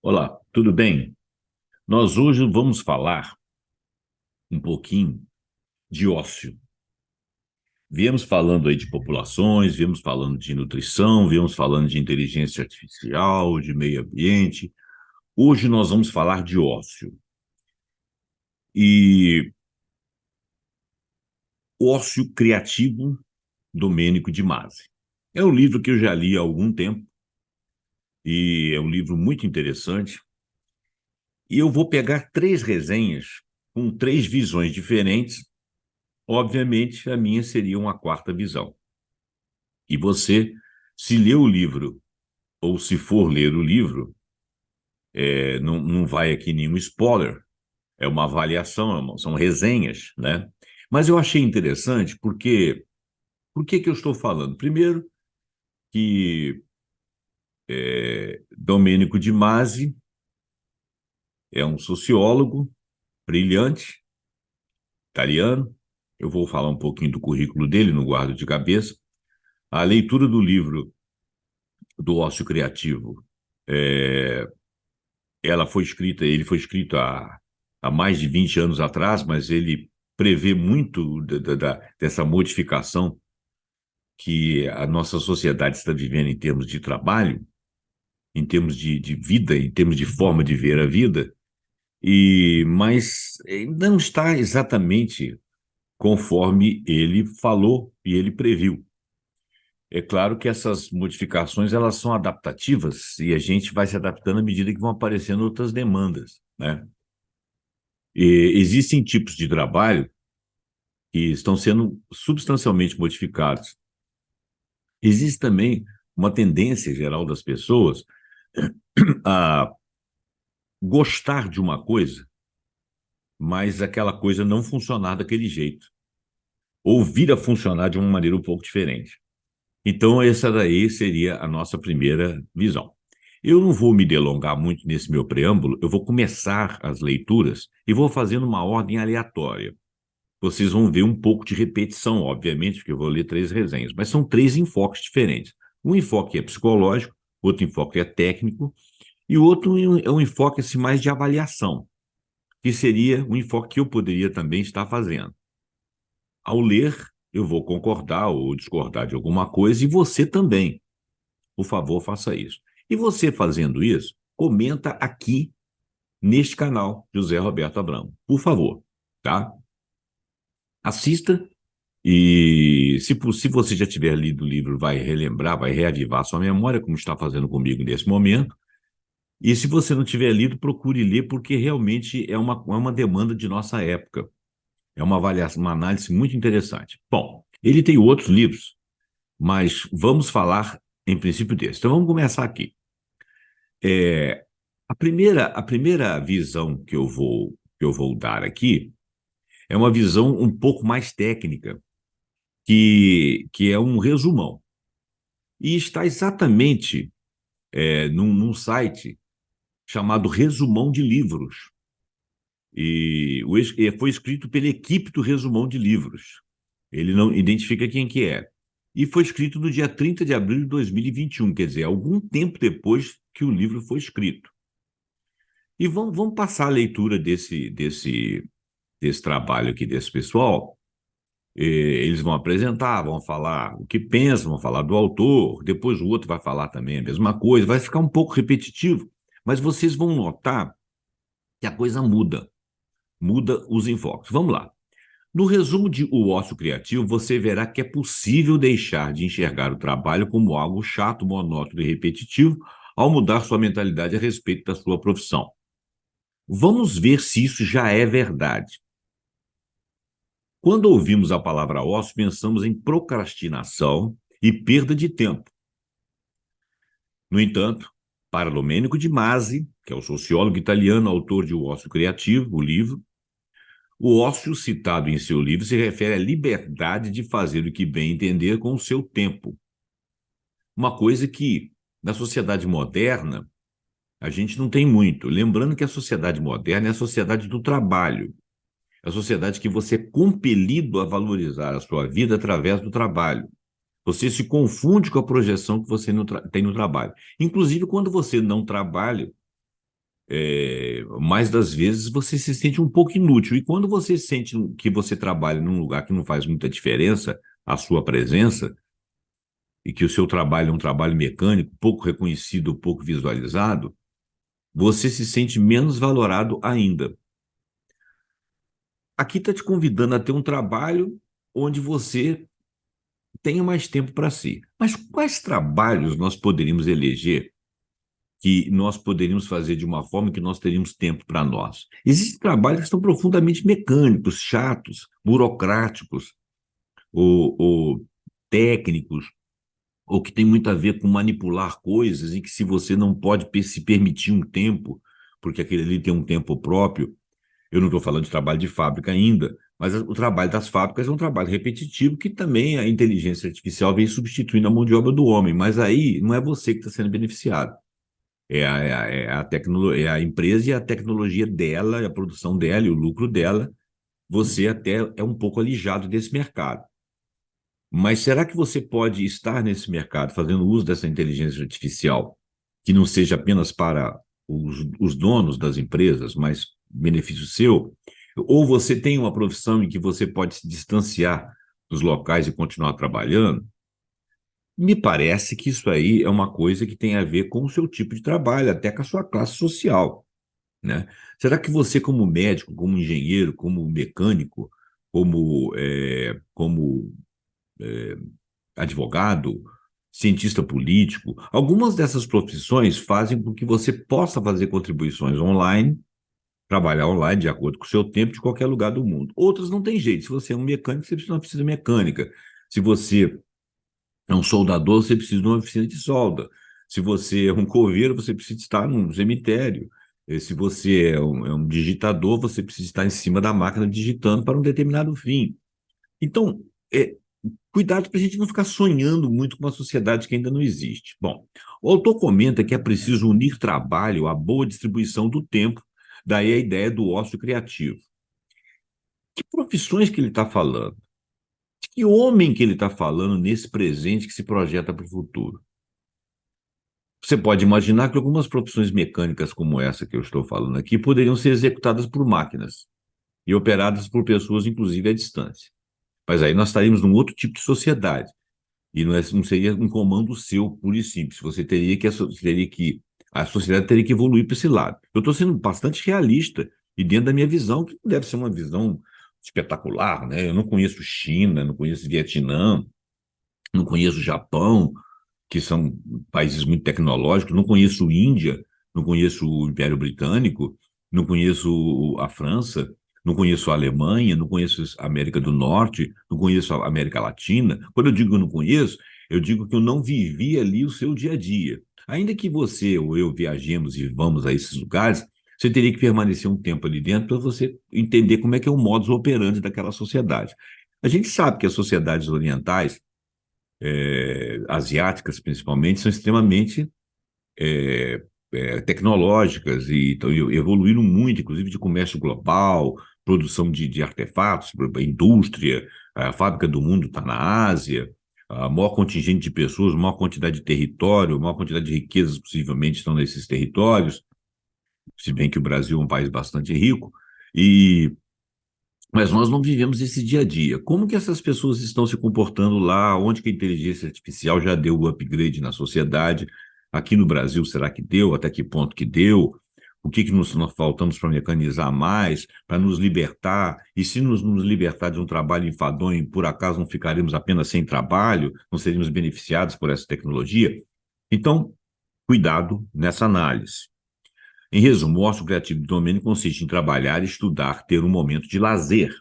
Olá, tudo bem? Nós hoje vamos falar um pouquinho de ócio. Viemos falando aí de populações, viemos falando de nutrição, viemos falando de inteligência artificial, de meio ambiente. Hoje nós vamos falar de ócio. E Ócio Criativo, Domênico de Masi. É um livro que eu já li há algum tempo e é um livro muito interessante. E eu vou pegar três resenhas com três visões diferentes. Obviamente, a minha seria uma quarta visão. E você, se lê o livro, ou se for ler o livro, não vai aqui nenhum spoiler, é uma avaliação, são resenhas, né? Mas eu achei interessante porque, por que que eu estou falando? Primeiro, que Domenico de Masi é um sociólogo brilhante, italiano. Eu vou falar um pouquinho do currículo dele, não guardo de cabeça. A leitura do livro do Ócio Criativo, é, ele foi escrito há mais de 20 anos atrás, mas ele prevê muito dessa modificação que a nossa sociedade está vivendo em termos de trabalho, em termos de vida, em termos de forma de ver a vida, mas não está exatamente conforme ele falou e ele previu. É claro que essas modificações elas são adaptativas e a gente vai se adaptando à medida que vão aparecendo outras demandas, né? E existem tipos de trabalho que estão sendo substancialmente modificados. Existe também uma tendência geral das pessoas a gostar de uma coisa, mas aquela coisa não funcionar daquele jeito, ou vir a funcionar de uma maneira um pouco diferente. Então, essa daí seria a nossa primeira visão. Eu não vou me delongar muito nesse meu preâmbulo, eu vou começar as leituras e vou fazendo uma ordem aleatória. Vocês vão ver um pouco de repetição, obviamente, porque eu vou ler três resenhas, mas são três enfoques diferentes. Um enfoque é psicológico, outro enfoque é técnico, e o outro é um enfoque assim, mais de avaliação, que seria um enfoque que eu poderia também estar fazendo. Ao ler, eu vou concordar ou discordar de alguma coisa, e você também. Por favor, faça isso. E você fazendo isso, comenta aqui neste canal, José Roberto Abramo. Por favor, tá? Assista. E se você já tiver lido o livro, vai relembrar, vai reavivar sua memória, como está fazendo comigo nesse momento. E se você não tiver lido, procure ler, porque realmente é uma demanda de nossa época. É uma avaliação, uma análise muito interessante. Bom, ele tem outros livros, mas vamos falar, em princípio, desse. Então, vamos começar aqui. A primeira visão que eu vou dar aqui é uma visão um pouco mais técnica, que é um resumão. E está exatamente num site chamado Resumão de Livros. E foi escrito pela equipe do Resumão de Livros. Ele não identifica quem que é. E foi escrito no dia 30 de abril de 2021, quer dizer, algum tempo depois que o livro foi escrito. E vamos passar a leitura desse trabalho aqui, desse pessoal. Eles vão apresentar, vão falar o que pensam, vão falar do autor, depois o outro vai falar também a mesma coisa, vai ficar um pouco repetitivo, mas vocês vão notar que a coisa muda os enfoques. Vamos lá. No resumo de O Ócio Criativo, você verá que é possível deixar de enxergar o trabalho como algo chato, monótono e repetitivo ao mudar sua mentalidade a respeito da sua profissão. Vamos ver se isso já é verdade. Quando ouvimos a palavra ócio, pensamos em procrastinação e perda de tempo. No entanto, para Domenico de Masi, que é o sociólogo italiano, autor de O Ócio Criativo, o livro, o ócio citado em seu livro se refere à liberdade de fazer o que bem entender com o seu tempo. Uma coisa que, na sociedade moderna, a gente não tem muito. Lembrando que a sociedade moderna é a sociedade do trabalho. É a sociedade que você é compelido a valorizar a sua vida através do trabalho. Você se confunde com a projeção que você tem no trabalho. Inclusive, quando você não trabalha, mais das vezes você se sente um pouco inútil. E quando você sente que você trabalha num lugar que não faz muita diferença, a sua presença, e que o seu trabalho é um trabalho mecânico, pouco reconhecido, pouco visualizado, você se sente menos valorado ainda. Aqui está te convidando a ter um trabalho onde você tenha mais tempo para si. Mas quais trabalhos nós poderíamos eleger que nós poderíamos fazer de uma forma que nós teríamos tempo para nós? Existem trabalhos que são profundamente mecânicos, chatos, burocráticos, ou técnicos, ou que tem muito a ver com manipular coisas e que se você não pode se permitir um tempo, porque aquele ali tem um tempo próprio. Eu não estou falando de trabalho de fábrica ainda, mas o trabalho das fábricas é um trabalho repetitivo que também a inteligência artificial vem substituindo a mão de obra do homem, mas aí não é você que está sendo beneficiado. É a empresa e a tecnologia dela, a produção dela e o lucro dela, você até é um pouco alijado desse mercado. Mas será que você pode estar nesse mercado fazendo uso dessa inteligência artificial, que não seja apenas para os donos das empresas, mas benefício seu? Ou você tem uma profissão em que você pode se distanciar dos locais e continuar trabalhando? Me parece que isso aí é uma coisa que tem a ver com o seu tipo de trabalho, até com a sua classe social, né? Será que você, como médico, como engenheiro, como mecânico, como advogado, cientista político, algumas dessas profissões fazem com que você possa fazer contribuições online, trabalhar online de acordo com o seu tempo de qualquer lugar do mundo. Outras não tem jeito. Se você é um mecânico, você precisa de mecânica. Se você é um soldador, você precisa de uma oficina de solda. Se você é um coveiro, você precisa estar num cemitério. Se você é um digitador, você precisa estar em cima da máquina digitando para um determinado fim. Então, cuidado para a gente não ficar sonhando muito com uma sociedade que ainda não existe. Bom, o autor comenta que é preciso unir trabalho à boa distribuição do tempo, daí a ideia do ócio criativo. Que profissões que ele está falando? De que homem que ele está falando nesse presente que se projeta para o futuro? Você pode imaginar que algumas profissões mecânicas como essa que eu estou falando aqui poderiam ser executadas por máquinas e operadas por pessoas, inclusive à distância. Mas aí nós estaríamos num outro tipo de sociedade. E não seria um comando seu, puro e simples. A sociedade teria que evoluir para esse lado. Eu estou sendo bastante realista e dentro da minha visão, que deve ser uma visão espetacular, né? Eu não conheço China, não conheço Vietnã, não conheço Japão, que são países muito tecnológicos, não conheço Índia, não conheço o Império Britânico, não conheço a França, não conheço a Alemanha, não conheço a América do Norte, não conheço a América Latina. Quando eu digo que eu não conheço, eu digo que eu não vivi ali o seu dia a dia. Ainda que você ou eu viajemos e vamos a esses lugares, você teria que permanecer um tempo ali dentro para você entender como é que é o modus operandi daquela sociedade. A gente sabe que as sociedades orientais, asiáticas principalmente, são extremamente tecnológicas e evoluíram muito, inclusive de comércio global, produção de artefatos, indústria, a fábrica do mundo está na Ásia, a maior contingente de pessoas, a maior quantidade de território, a maior quantidade de riquezas possivelmente estão nesses territórios, se bem que o Brasil é um país bastante rico, e mas nós não vivemos esse dia a dia. Como que essas pessoas estão se comportando lá? Onde que a inteligência artificial já deu o upgrade na sociedade? Aqui no Brasil, será que deu? Até que ponto que deu? O que nós faltamos para mecanizar mais, para nos libertar? E se nos libertar de um trabalho enfadonho, por acaso não ficaremos apenas sem trabalho? Não seríamos beneficiados por essa tecnologia? Então, cuidado nessa análise. Em resumo, o ócio criativo do domínio consiste em trabalhar, estudar, ter um momento de lazer.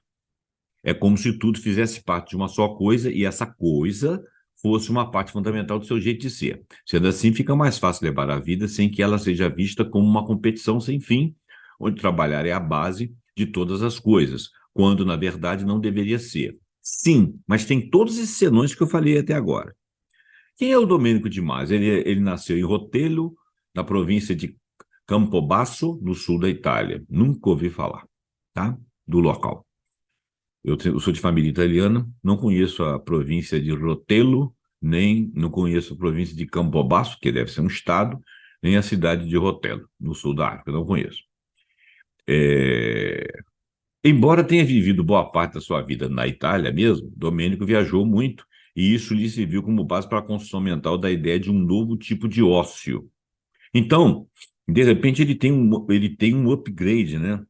É como se tudo fizesse parte de uma só coisa e essa coisa fosse uma parte fundamental do seu jeito de ser. Sendo assim, fica mais fácil levar a vida sem que ela seja vista como uma competição sem fim, onde trabalhar é a base de todas as coisas, quando na verdade não deveria ser. Sim, mas tem todos esses senões que eu falei até agora. Quem é o Domênico de Masi? Ele nasceu em Rotelo, na província de Campobasso, no sul da Itália. Nunca ouvi falar, tá? Do local. Eu sou de família italiana, não conheço a província de Rotelo, nem não conheço a província de Campobasso, que deve ser um estado, nem a cidade de Rotelo, no sul da África, não conheço. É, Embora tenha vivido boa parte da sua vida na Itália mesmo, Domênico viajou muito e isso lhe serviu como base para a construção mental da ideia de um novo tipo de ócio. Então, de repente, ele tem um upgrade, né,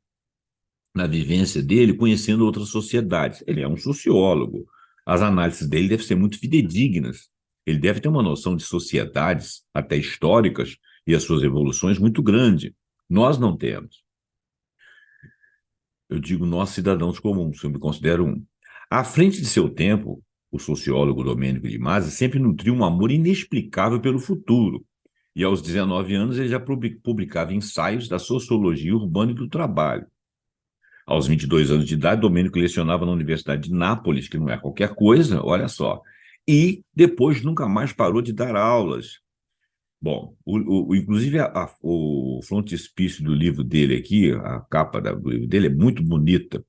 na vivência dele, conhecendo outras sociedades. Ele é um sociólogo. As análises dele devem ser muito fidedignas. Ele deve ter uma noção de sociedades, até históricas, e as suas evoluções muito grande. Nós não temos. Eu digo nós, cidadãos comuns, eu me considero um. À frente de seu tempo, o sociólogo Domênico de Masi sempre nutriu um amor inexplicável pelo futuro. E aos 19 anos ele já publicava ensaios da sociologia urbana e do trabalho. Aos 22 anos de idade, Domênico lecionava na Universidade de Nápoles, que não é qualquer coisa, olha só. E depois nunca mais parou de dar aulas. Bom, inclusive o frontispício do livro dele aqui, a capa do livro dele é muito bonita.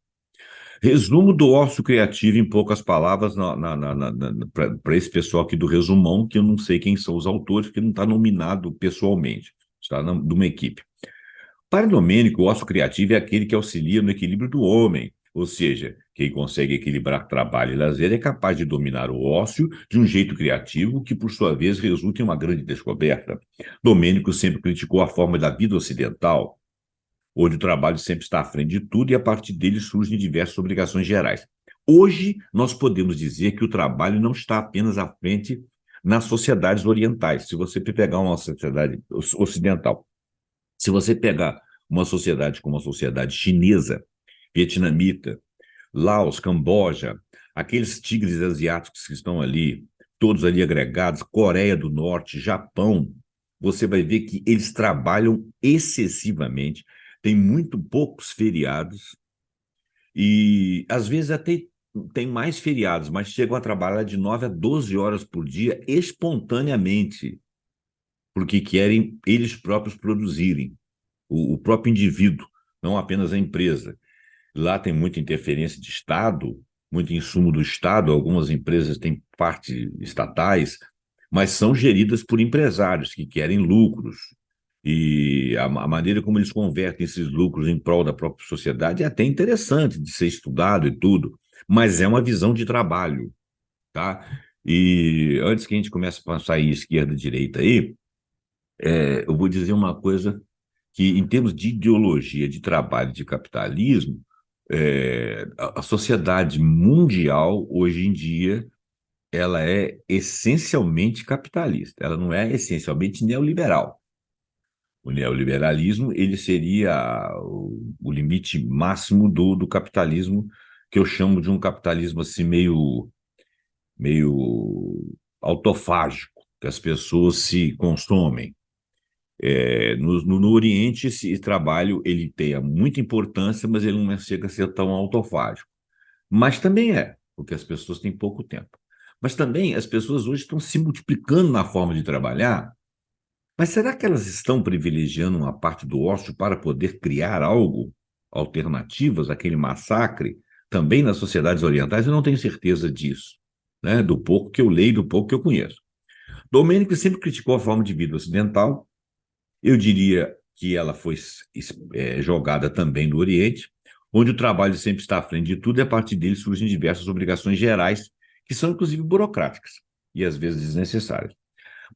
Resumo do ócio criativo em poucas palavras para esse pessoal aqui do resumão, que eu não sei quem são os autores, porque não está nominado pessoalmente, está de uma equipe. Para Domênico, o ócio criativo é aquele que auxilia no equilíbrio do homem, ou seja, quem consegue equilibrar trabalho e lazer é capaz de dominar o ócio de um jeito criativo que, por sua vez, resulta em uma grande descoberta. Domênico sempre criticou a forma da vida ocidental, onde o trabalho sempre está à frente de tudo e a partir dele surgem diversas obrigações gerais. Hoje, nós podemos dizer que o trabalho não está apenas à frente nas sociedades orientais. Se você pegar uma sociedade ocidental, se você pegar uma sociedade como a sociedade chinesa, vietnamita, Laos, Camboja, aqueles tigres asiáticos que estão ali, todos ali agregados, Coreia do Norte, Japão, você vai ver que eles trabalham excessivamente, tem muito poucos feriados e às vezes até tem mais feriados, mas chegam a trabalhar de 9 a 12 horas por dia espontaneamente, porque querem eles próprios produzirem, o próprio indivíduo, não apenas a empresa. Lá tem muita interferência de Estado, muito insumo do Estado, algumas empresas têm parte estatais, mas são geridas por empresários que querem lucros. E a maneira como eles convertem esses lucros em prol da própria sociedade é até interessante de ser estudado e tudo, mas é uma visão de trabalho, tá? E antes que a gente comece a passar aí esquerda e direita aí, eu vou dizer uma coisa que, em termos de ideologia de trabalho de capitalismo, a sociedade mundial, hoje em dia, ela é essencialmente capitalista, ela não é essencialmente neoliberal. O neoliberalismo, ele seria o limite máximo do capitalismo, que eu chamo de um capitalismo assim meio autofágico, que as pessoas se consomem. No Oriente, esse trabalho ele tem muita importância, mas ele não chega a ser tão autofágico. Mas também porque as pessoas têm pouco tempo. Mas também as pessoas hoje estão se multiplicando na forma de trabalhar. Mas será que elas estão privilegiando uma parte do ócio para poder criar algo, alternativas àquele massacre, também nas sociedades orientais? Eu não tenho certeza disso, né? Do pouco que eu leio, do pouco que eu conheço. Domênico sempre criticou a forma de vida ocidental. Eu diria que ela foi jogada também no Oriente, onde o trabalho sempre está à frente de tudo e a partir dele surgem diversas obrigações gerais, que são inclusive burocráticas e às vezes desnecessárias.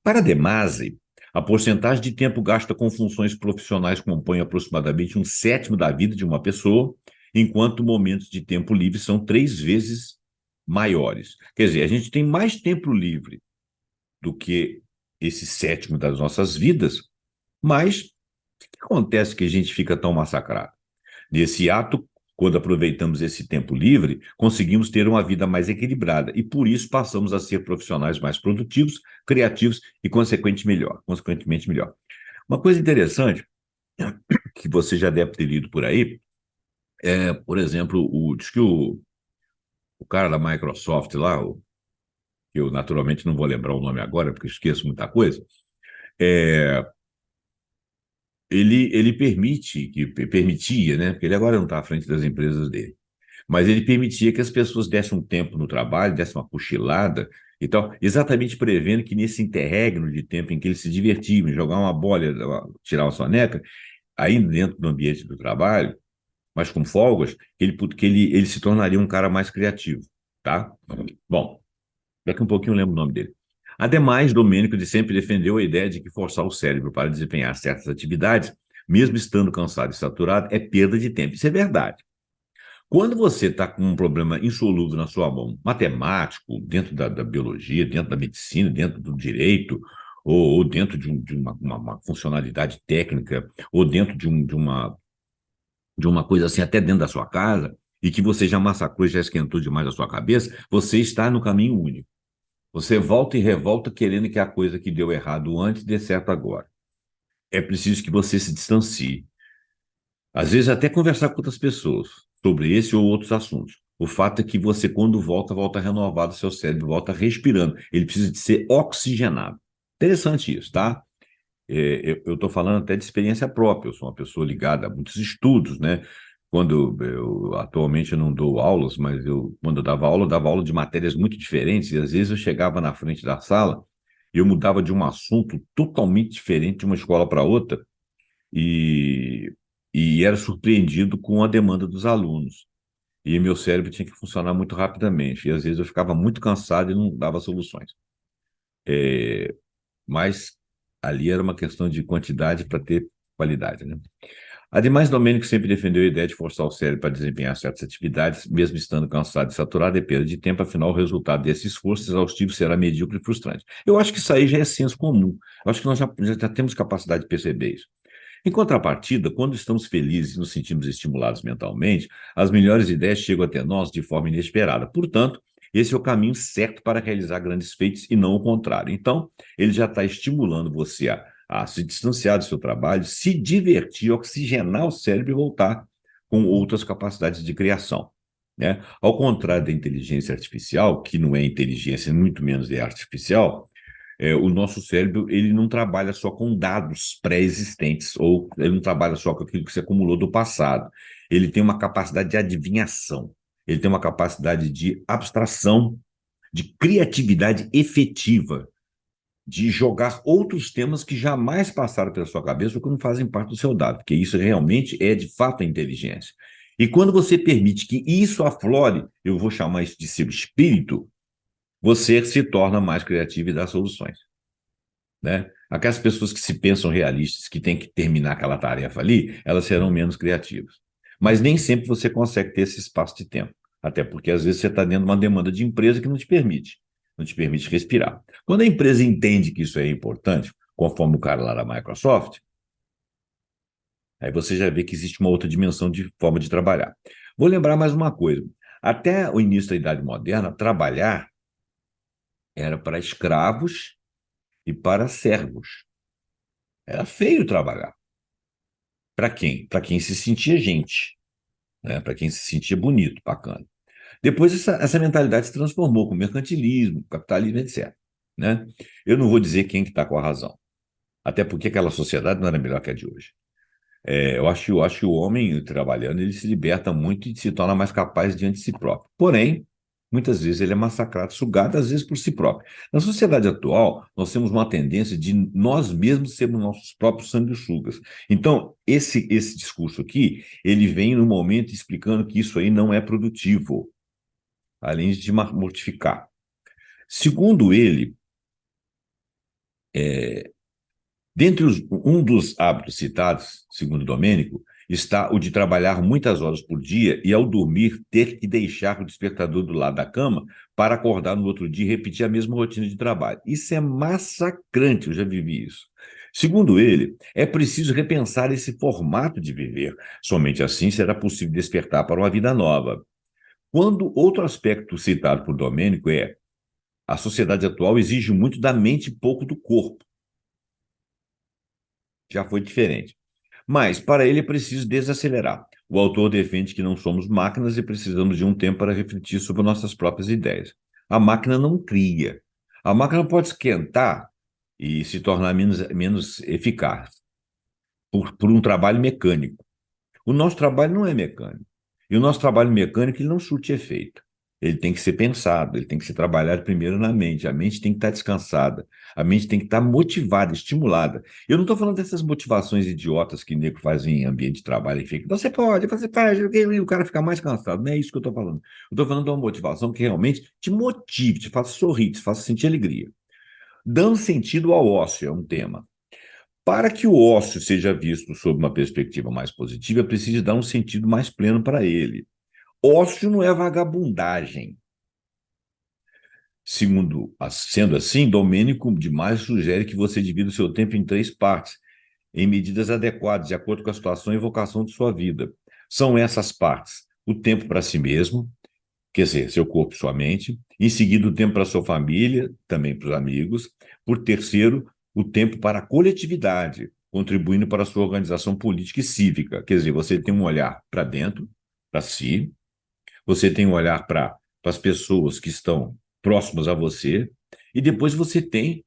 Para De Masi, a porcentagem de tempo gasta com funções profissionais compõe aproximadamente um sétimo da vida de uma pessoa, enquanto momentos de tempo livre são 3 vezes maiores. Quer dizer, a gente tem mais tempo livre do que esse sétimo das nossas vidas, mas o que acontece que a gente fica tão massacrado? Nesse ato, quando aproveitamos esse tempo livre, conseguimos ter uma vida mais equilibrada e, por isso, passamos a ser profissionais mais produtivos, criativos e, consequentemente, melhor. Uma coisa interessante que você já deve ter lido por aí por exemplo, diz que o cara da Microsoft lá, que eu naturalmente não vou lembrar o nome agora, porque esqueço muita coisa, é, ele permitia, né? Porque ele agora não está à frente das empresas dele, mas ele permitia que as pessoas dessem um tempo no trabalho, dessem uma cochilada Então, exatamente prevendo que nesse interregno de tempo em que ele se divertia, em jogar uma bola, tirar uma soneca, ainda dentro do ambiente do trabalho, mas com folgas, ele se tornaria um cara mais criativo, tá? Bom, daqui um pouquinho eu lembro o nome dele. Ademais, Domênico de sempre defendeu a ideia de que forçar o cérebro para desempenhar certas atividades, mesmo estando cansado e saturado, é perda de tempo. Isso é verdade. Quando você está com um problema insolúvel na sua mão, matemático, dentro da biologia, dentro da medicina, dentro do direito, ou dentro de uma funcionalidade técnica, ou dentro de uma coisa assim, até dentro da sua casa, e que você já massacrou e já esquentou demais a sua cabeça, você está no caminho único. Você volta e revolta querendo que a coisa que deu errado antes dê certo agora. É preciso que você se distancie. Às vezes até conversar com outras pessoas sobre esse ou outros assuntos. O fato é que você, quando volta, volta renovado, seu cérebro volta respirando. Ele precisa de ser oxigenado. Interessante isso, tá? Eu estou falando até de experiência própria. Eu sou uma pessoa ligada a muitos estudos, né? Atualmente eu não dou aulas, mas quando eu dava aula de matérias muito diferentes, e às vezes eu chegava na frente da sala e eu mudava de um assunto totalmente diferente de uma escola para outra, e, e era surpreendido com a demanda dos alunos. E meu cérebro tinha que funcionar muito rapidamente, e às vezes eu ficava muito cansado e não dava soluções. Mas ali era uma questão de quantidade para ter qualidade, né? Ademais, Domênico sempre defendeu a ideia de forçar o cérebro para desempenhar certas atividades, mesmo estando cansado e saturado, é perda de tempo, afinal, o resultado desse esforço exaustivo será medíocre e frustrante. Eu acho que isso aí já é senso comum. Eu acho que nós já temos capacidade de perceber isso. Em contrapartida, quando estamos felizes e nos sentimos estimulados mentalmente, as melhores ideias chegam até nós de forma inesperada. Portanto, esse é o caminho certo para realizar grandes feitos e não o contrário. Então, ele já está estimulando você a se distanciar do seu trabalho, se divertir, oxigenar o cérebro e voltar com outras capacidades de criação. Né? Ao contrário da inteligência artificial, que não é inteligência, muito menos é artificial, o nosso cérebro ele não trabalha só com dados pré-existentes, ou ele não trabalha só com aquilo que se acumulou do passado. Ele tem uma capacidade de adivinhação, ele tem uma capacidade de abstração, de criatividade efetiva, de jogar outros temas que jamais passaram pela sua cabeça ou que não fazem parte do seu dado, porque isso realmente é de fato a inteligência. E quando você permite que isso aflore, eu vou chamar isso de seu espírito, você se torna mais criativo e dá soluções, né? Aquelas pessoas que se pensam realistas, que têm que terminar aquela tarefa ali, elas serão menos criativas. Mas nem sempre você consegue ter esse espaço de tempo. Até porque, às vezes, você está dentro de uma demanda de empresa que não te permite respirar. Quando a empresa entende que isso é importante, conforme o cara lá da Microsoft, aí você já vê que existe uma outra dimensão de forma de trabalhar. Vou lembrar mais uma coisa. Até o início da Idade Moderna, trabalhar era para escravos e para servos. Era feio trabalhar. Para quem? Para quem se sentia gente, né? Para quem se sentia bonito, bacana. Depois essa mentalidade se transformou com o mercantilismo, capitalismo, etc. Né? Eu não vou dizer quem que está com a razão, até porque aquela sociedade não era melhor que a de hoje. Eu acho que o homem trabalhando ele se liberta muito e se torna mais capaz diante de si próprio. Porém, muitas vezes ele é massacrado, sugado, às vezes por si próprio. Na sociedade atual, nós temos uma tendência de nós mesmos sermos nossos próprios sanguessugas. Então, esse discurso aqui, ele vem no momento explicando que isso aí não é produtivo, além de te mortificar. Segundo ele, um dos hábitos citados, segundo Domênico, está o de trabalhar muitas horas por dia e, ao dormir, ter que deixar o despertador do lado da cama para acordar no outro dia e repetir a mesma rotina de trabalho. Isso é massacrante, eu já vivi isso. Segundo ele, é preciso repensar esse formato de viver. Somente assim será possível despertar para uma vida nova. Quando outro aspecto citado por Domênico a sociedade atual exige muito da mente e pouco do corpo. Já foi diferente. Mas, para ele, é preciso desacelerar. O autor defende que não somos máquinas e precisamos de um tempo para refletir sobre nossas próprias ideias. A máquina não cria. A máquina pode esquentar e se tornar menos eficaz por um trabalho mecânico. O nosso trabalho não é mecânico. E o nosso trabalho mecânico ele não surte efeito. Ele tem que ser pensado, ele tem que ser trabalhado primeiro na mente. A mente tem que estar descansada, a mente tem que estar motivada, estimulada. Eu não estou falando dessas motivações idiotas que o nego faz em ambiente de trabalho, enfim. Você faz, e o cara fica mais cansado. Não é isso que eu estou falando. Eu estou falando de uma motivação que realmente te motive, te faça sorrir, te faça sentir alegria. Dando sentido ao ócio é um tema. Para que o ócio seja visto sob uma perspectiva mais positiva, é preciso dar um sentido mais pleno para ele. Ócio não é vagabundagem. Sendo assim, Domênico de Masi sugere que você divida o seu tempo em três partes, em medidas adequadas, de acordo com a situação e vocação de sua vida. São essas partes: o tempo para si mesmo, quer dizer, seu corpo e sua mente; em seguida, o tempo para sua família, também para os amigos; por terceiro, o tempo para a coletividade, contribuindo para a sua organização política e cívica. Quer dizer, você tem um olhar para dentro, para si, você tem um olhar para as pessoas que estão próximas a você, e depois você tem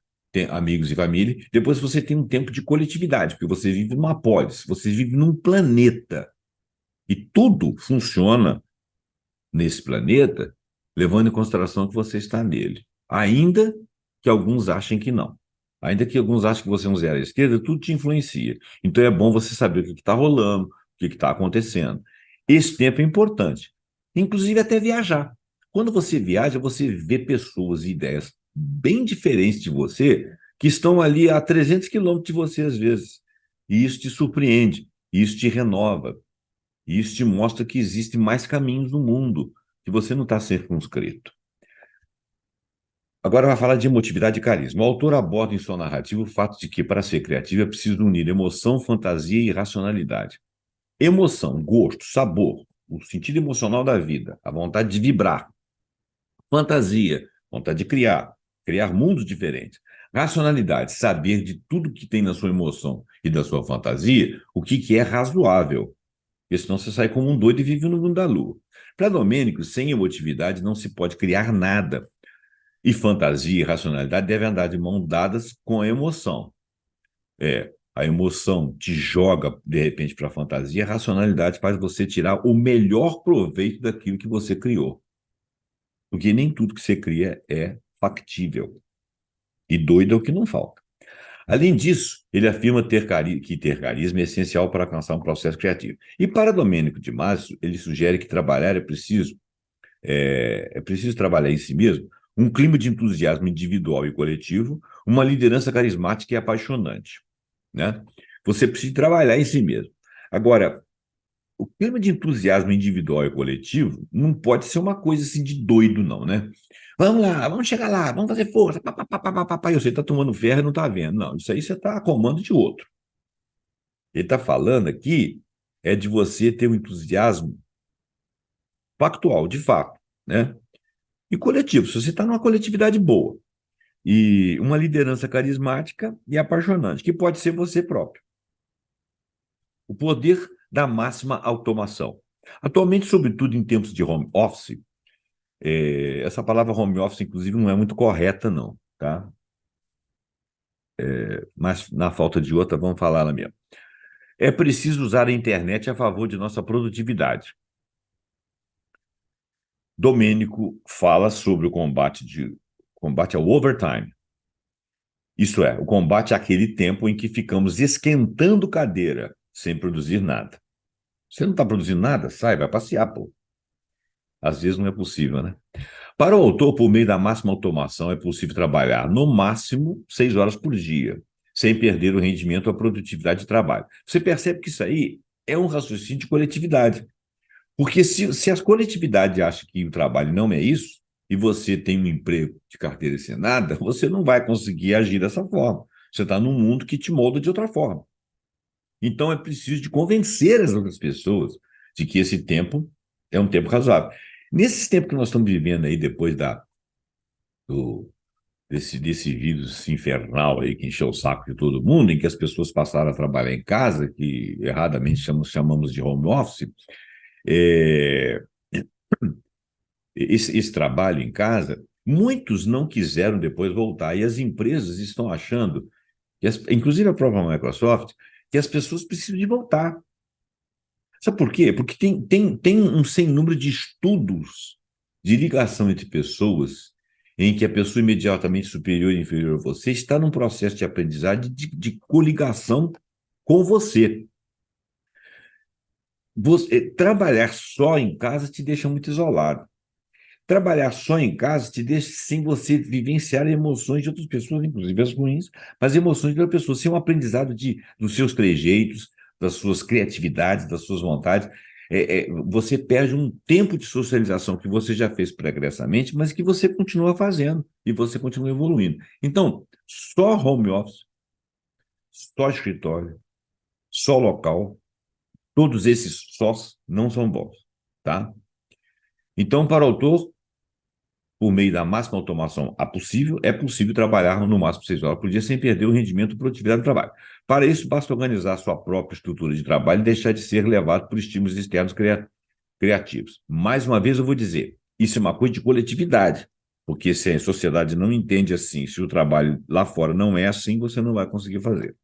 amigos e família, depois você tem um tempo de coletividade, porque você vive numa polis, você vive num planeta, e tudo funciona nesse planeta, levando em consideração que você está nele. Ainda que alguns achem que não. Ainda que alguns achem que você é um zero à esquerda, tudo te influencia. Então é bom você saber o que está rolando, o que está acontecendo. Esse tempo é importante, inclusive até viajar. Quando você viaja, você vê pessoas e ideias bem diferentes de você, que estão ali a 300 quilômetros de você às vezes. E isso te surpreende, isso te renova, e isso te mostra que existem mais caminhos no mundo, que você não está circunscrito. Agora vai falar de emotividade e carisma. O autor aborda em sua narrativa o fato de que, para ser criativo, é preciso unir emoção, fantasia e racionalidade. Emoção, gosto, sabor, o sentido emocional da vida, a vontade de vibrar. Fantasia, vontade de criar mundos diferentes. Racionalidade, saber de tudo que tem na sua emoção e da sua fantasia, o que é razoável. Porque senão você sai como um doido e vive no mundo da lua. Para Domênico, sem emotividade não se pode criar nada. E fantasia e racionalidade devem andar de mão dadas com a emoção. A emoção te joga, de repente, para a fantasia, a racionalidade faz você tirar o melhor proveito daquilo que você criou. Porque nem tudo que você cria é factível. E doido é o que não falta. Além disso, ele afirma que ter carisma é essencial para alcançar um processo criativo. E para Domênico de Masi, ele sugere que trabalhar é preciso trabalhar em si mesmo um clima de entusiasmo individual e coletivo, uma liderança carismática e apaixonante, né? Você precisa trabalhar em si mesmo. Agora, o clima de entusiasmo individual e coletivo não pode ser uma coisa assim de doido, não, né? Vamos lá, vamos chegar lá, vamos fazer força. Pá, pá, pá, pá, pá, pá. Eu sei que está tomando ferro e não está vendo. Não, isso aí você está a comando de outro. Ele está falando aqui de você ter um entusiasmo factual, de fato, né? E coletivo. Se você está numa coletividade boa e uma liderança carismática e apaixonante, que pode ser você próprio. O poder da máxima automação. Atualmente, sobretudo em tempos de home office, essa palavra home office, inclusive, não é muito correta, não, tá? Mas, na falta de outra, vamos falar lá mesmo. É preciso usar a internet a favor de nossa produtividade. Domênico fala sobre o combate ao overtime. Isso é, o combate àquele tempo em que ficamos esquentando cadeira sem produzir nada. Você não está produzindo nada? Sai, vai passear, pô. Às vezes não é possível, né? Para o autor, por meio da máxima automação, é possível trabalhar no máximo 6 horas por dia, sem perder o rendimento ou a produtividade de trabalho. Você percebe que isso aí é um raciocínio de coletividade. Porque se a coletividade acha que o trabalho não é isso, e você tem um emprego de carteira assinada, você não vai conseguir agir dessa forma. Você está num mundo que te molda de outra forma. Então é preciso de convencer as outras pessoas de que esse tempo é um tempo razoável. Nesses tempos que nós estamos vivendo aí, depois do, desse vírus infernal aí que encheu o saco de todo mundo, em que as pessoas passaram a trabalhar em casa, que erradamente chamamos de home office, é, esse trabalho em casa, muitos não quiseram depois voltar, e as empresas estão achando, inclusive a própria Microsoft, que as pessoas precisam de voltar. Sabe por quê? Porque tem um sem número de estudos de ligação entre pessoas, em que a pessoa imediatamente superior e inferior a você está num processo de aprendizagem de coligação com você. Trabalhar só em casa te deixa muito isolado. Trabalhar só em casa te deixa sem você vivenciar emoções de outras pessoas, inclusive as ruins, mas emoções de outras pessoas. Sem um aprendizado dos seus trejeitos, das suas criatividades, das suas vontades. Você perde um tempo de socialização que você já fez pregressamente, mas que você continua fazendo e você continua evoluindo. Então, só home office, só escritório, só local, todos esses sós não são bons, tá? Então, para o autor, por meio da máxima automação possível, é possível trabalhar no máximo 6 horas por dia sem perder o rendimento e produtividade do trabalho. Para isso, basta organizar sua própria estrutura de trabalho e deixar de ser levado por estímulos externos criativos. Mais uma vez, eu vou dizer, isso é uma coisa de coletividade, porque se a sociedade não entende assim, se o trabalho lá fora não é assim, você não vai conseguir fazer.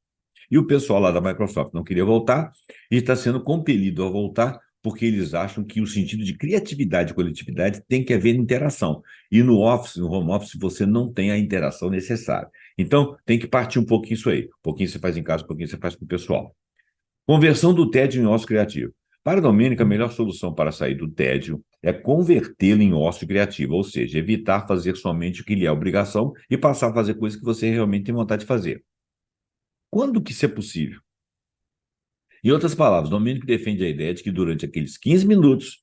E o pessoal lá da Microsoft não queria voltar e está sendo compelido a voltar porque eles acham que o sentido de criatividade e coletividade tem que haver interação. E no Office, no home office, você não tem a interação necessária. Então, tem que partir um pouquinho isso aí. Um pouquinho você faz em casa, um pouquinho você faz com o pessoal. Conversão do tédio em ócio criativo. Para a Domênica, a melhor solução para sair do tédio é convertê-lo em ócio criativo, ou seja, evitar fazer somente o que lhe é obrigação e passar a fazer coisas que você realmente tem vontade de fazer. Quando que isso é possível? Em outras palavras, Domênico defende a ideia de que durante aqueles 15 minutos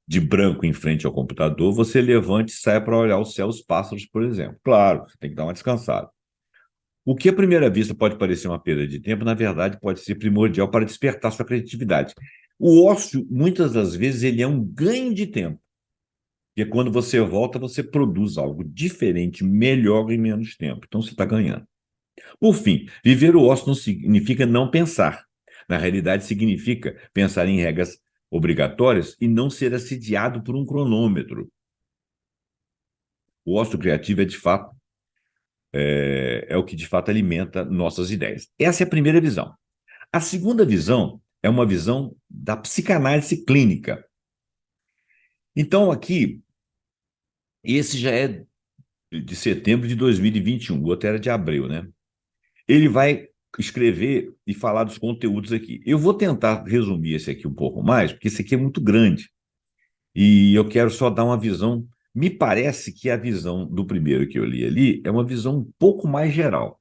de branco em frente ao computador, você levante e saia para olhar o céu, os pássaros, por exemplo. Claro, você tem que dar uma descansada. O que à primeira vista pode parecer uma perda de tempo, na verdade, pode ser primordial para despertar sua criatividade. O ócio, muitas das vezes, ele é um ganho de tempo. Porque quando você volta, você produz algo diferente, melhor em menos tempo. Então, você está ganhando. Por fim, viver o ócio não significa não pensar. Na realidade, significa pensar em regras obrigatórias e não ser assediado por um cronômetro. O ócio criativo é o que de fato alimenta nossas ideias. Essa é a primeira visão. A segunda visão é uma visão da psicanálise clínica. Então, aqui, esse já é de setembro de 2021, o outro era de abril, né? Ele vai escrever e falar dos conteúdos aqui. Eu vou tentar resumir esse aqui um pouco mais, porque esse aqui é muito grande. E eu quero só dar uma visão. Me parece que a visão do primeiro que eu li ali é uma visão um pouco mais geral.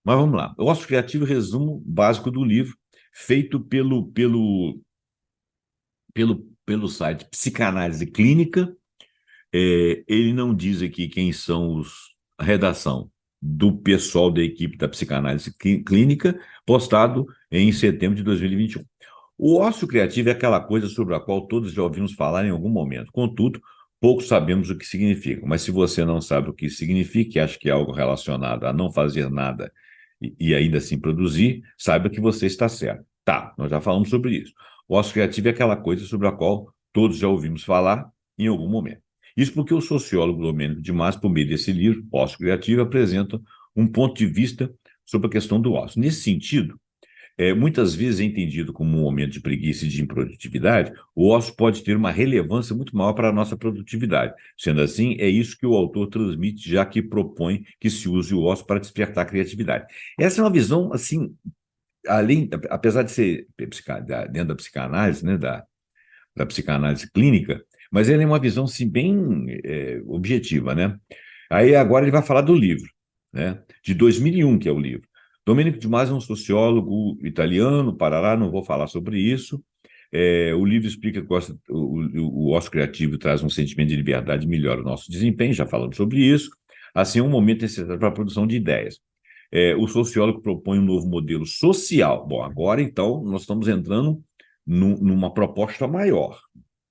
Mas vamos lá. O Ócio Criativo, resumo básico do livro, feito pelo site Psicanálise Clínica. Ele não diz aqui quem são a redação do pessoal da equipe da psicanálise clínica, postado em setembro de 2021. O ócio criativo é aquela coisa sobre a qual todos já ouvimos falar em algum momento. Contudo, poucos sabemos o que significa. Mas se você não sabe o que significa e acha que é algo relacionado a não fazer nada e ainda assim produzir, saiba que você está certo. Tá, nós já falamos sobre isso. O ócio criativo é aquela coisa sobre a qual todos já ouvimos falar em algum momento. Isso porque o sociólogo Domênico de Masi, por meio desse livro, Ócio Criativo, apresenta um ponto de vista sobre a questão do ócio. Nesse sentido, muitas vezes é entendido como um momento de preguiça e de improdutividade, o ócio pode ter uma relevância muito maior para a nossa produtividade. Sendo assim, é isso que o autor transmite, já que propõe que se use o ócio para despertar a criatividade. Essa é uma visão, assim, apesar de ser dentro da psicanálise, né, da psicanálise clínica, mas ele é uma visão assim, bem objetiva, né? Aí agora ele vai falar do livro, né? De 2001, que é o livro. Domenico de Masi é um sociólogo italiano, Parará, não vou falar sobre isso. O livro explica que o ócio criativo traz um sentimento de liberdade e melhora o nosso desempenho, já falamos sobre isso. Assim, é um momento necessário para a produção de ideias. O sociólogo propõe um novo modelo social. Bom, agora então nós estamos entrando numa proposta maior,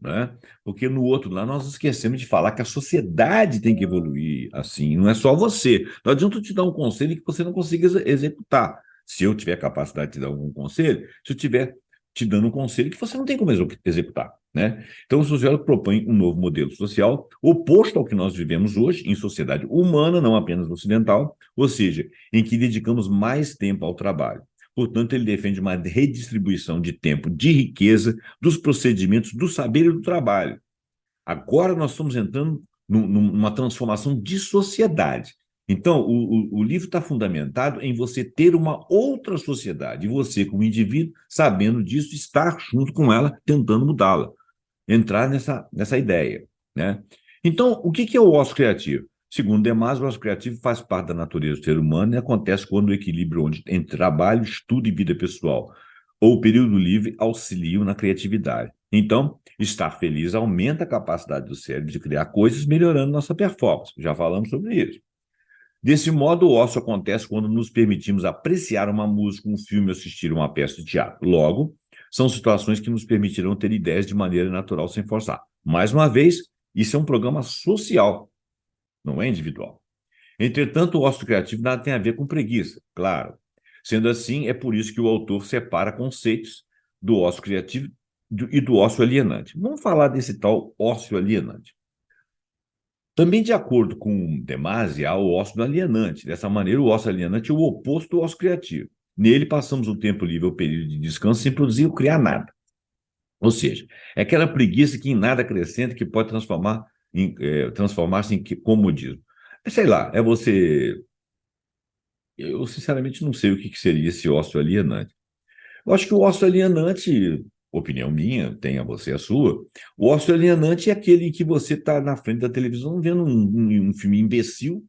né? Porque no outro lá nós esquecemos de falar que a sociedade tem que evoluir assim, não é só você. Não adianta eu te dar um conselho que você não consiga executar. Se eu tiver capacidade de te dar algum conselho, se eu tiver te dando um conselho que você não tem como executar, né? Então o sociólogo propõe um novo modelo social oposto ao que nós vivemos hoje em sociedade humana, não apenas ocidental, ou seja, em que dedicamos mais tempo ao trabalho. Portanto, ele defende uma redistribuição de tempo, de riqueza, dos procedimentos, do saber e do trabalho. Agora nós estamos entrando numa transformação de sociedade. Então, o livro está fundamentado em você ter uma outra sociedade, e você, como indivíduo, sabendo disso, estar junto com ela, tentando mudá-la, entrar nessa ideia, né? Então, o que é o ócio criativo? Segundo Demás, o ócio criativo faz parte da natureza do ser humano e acontece quando o equilíbrio entre trabalho, estudo e vida pessoal, ou o período livre, auxiliam na criatividade. Então, estar feliz aumenta a capacidade do cérebro de criar coisas, melhorando nossa performance. Já falamos sobre isso. Desse modo, o ócio acontece quando nos permitimos apreciar uma música, um filme, assistir uma peça de teatro. Logo, são situações que nos permitirão ter ideias de maneira natural, sem forçar. Mais uma vez, isso é um programa social, não é individual. Entretanto, o ócio criativo nada tem a ver com preguiça, claro. Sendo assim, é por isso que o autor separa conceitos do ócio criativo e do ócio alienante. Vamos falar desse tal ócio alienante. Também, de acordo com Demasi, há o ócio alienante. Dessa maneira, o ócio alienante é o oposto do ócio criativo. Nele, passamos o tempo livre ou período de descanso sem produzir ou criar nada. Ou seja, é aquela preguiça que em nada acrescenta, que pode transformar-se em comodismo. Sei lá, é você. Eu, sinceramente, não sei o que seria esse ócio alienante. Eu acho que o ócio alienante, opinião minha, tenha você a sua, o ócio alienante é aquele em que você está na frente da televisão vendo um filme imbecil,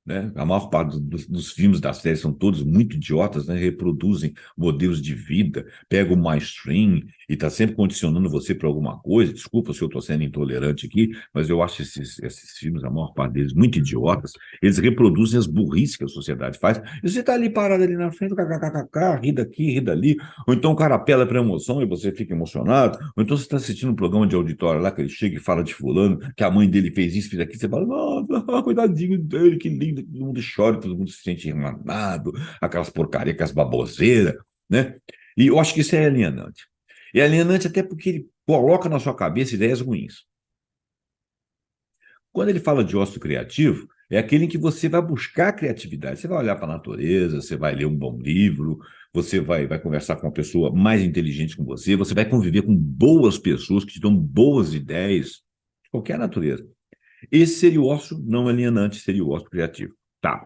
né? A maior parte dos filmes, das séries são todos muito idiotas, né? Reproduzem modelos de vida, pegam o mainstream e está sempre condicionando você para alguma coisa. Desculpa se eu estou sendo intolerante aqui, mas eu acho esses filmes, a maior parte deles, muito idiotas. Eles reproduzem as burrices que a sociedade faz. E você está ali parado ali na frente, kkkk, ri daqui, ri dali. Ou então o cara apela para emoção e você fica emocionado. Ou então você está assistindo um programa de auditório lá que ele chega e fala de fulano, que a mãe dele fez isso, fez aquilo. Você fala, nossa, coitadinho dele, que lindo. Todo mundo chora, todo mundo se sente irmanado, aquelas porcarias, aquelas baboseiras, né? E eu acho que isso é alienante. É alienante até porque ele coloca na sua cabeça ideias ruins. Quando ele fala de ócio criativo, é aquele em que você vai buscar a criatividade. Você vai olhar para a natureza, você vai ler um bom livro, você vai conversar com uma pessoa mais inteligente que você vai conviver com boas pessoas que te dão boas ideias, de qualquer natureza. Esse seria o ócio não alienante, seria o ócio criativo. Tá.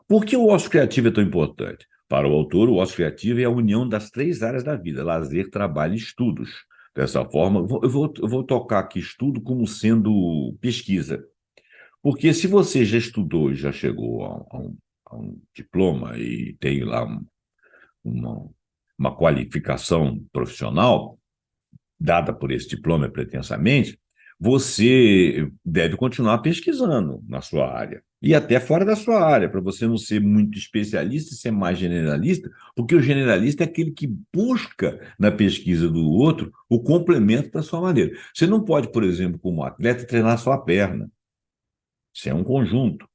Por que o ócio criativo é tão importante? Para o autor, o ócio criativo é a união das três áreas da vida: lazer, trabalho e estudos. Dessa forma, eu vou tocar aqui estudo como sendo pesquisa. Porque se você já estudou e já chegou a um diploma e tem lá uma, uma qualificação profissional, dada por esse diploma pretensamente, você deve continuar pesquisando na sua área. E até fora da sua área, para você não ser muito especialista e ser mais generalista, porque o generalista é aquele que busca na pesquisa do outro o complemento da sua maneira. Você não pode, por exemplo, como atleta, treinar só a perna. Isso é um conjunto.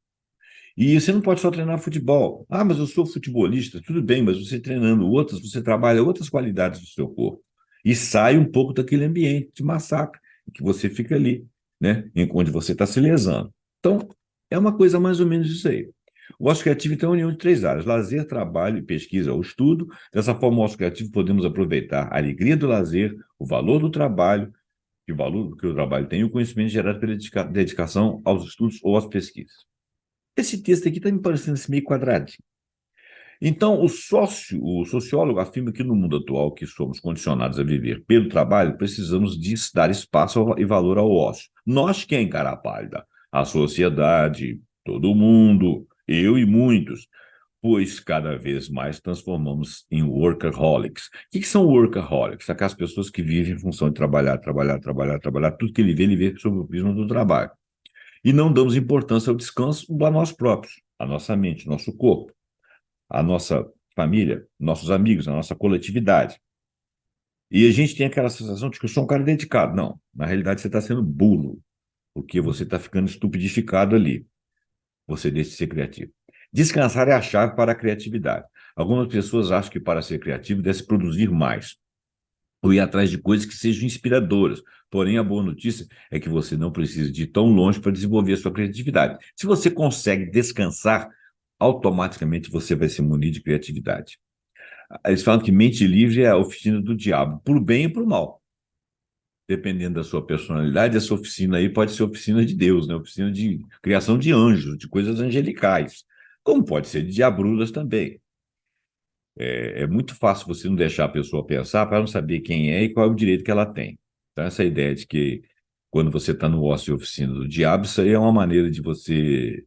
E você não pode só treinar futebol. Ah, mas eu sou futebolista. Tudo bem, mas você treinando outras, você trabalha outras qualidades do seu corpo. E sai um pouco daquele ambiente de massacre, em que você fica ali, né? Onde você está se lesando. Então, é uma coisa mais ou menos isso aí. O ócio criativo, então, é a união de três áreas: lazer, trabalho, pesquisa ou estudo. Dessa forma, o ócio criativo podemos aproveitar a alegria do lazer, o valor do trabalho, e o valor que o trabalho tem, e o conhecimento gerado pela dedicação aos estudos ou às pesquisas. Esse texto aqui está me parecendo assim, meio quadradinho. Então, o sociólogo afirma que no mundo atual que somos condicionados a viver pelo trabalho, precisamos dar espaço e valor ao ócio. Nós quem, cara pálida? A sociedade, todo mundo, eu e muitos, pois cada vez mais transformamos em workaholics. O que são workaholics? Aquelas pessoas que vivem em função de trabalhar, trabalhar, trabalhar, trabalhar, tudo que ele vê sob o prisma do trabalho. E não damos importância ao descanso a nós próprios, a nossa mente, nosso corpo, a nossa família, nossos amigos, a nossa coletividade. E a gente tem aquela sensação de que eu sou um cara dedicado. Não, na realidade você está sendo burro, porque você está ficando estupidificado ali. Você deixa de ser criativo. Descansar é a chave para a criatividade. Algumas pessoas acham que para ser criativo deve se produzir mais, ou ir atrás de coisas que sejam inspiradoras. Porém, a boa notícia é que você não precisa de ir tão longe para desenvolver a sua criatividade. Se você consegue descansar, automaticamente você vai se munir de criatividade. Eles falam que mente livre é a oficina do diabo, para o bem e para o mal. dependendo da sua personalidade, essa oficina aí pode ser oficina de Deus, né? Oficina de criação de anjos, de coisas angelicais, como pode ser de diabrulas também. É muito fácil você não deixar a pessoa pensar para não saber quem é e qual é o direito que ela tem. Então, essa ideia de que quando você está no ócio e oficina do diabo, isso aí é uma maneira de você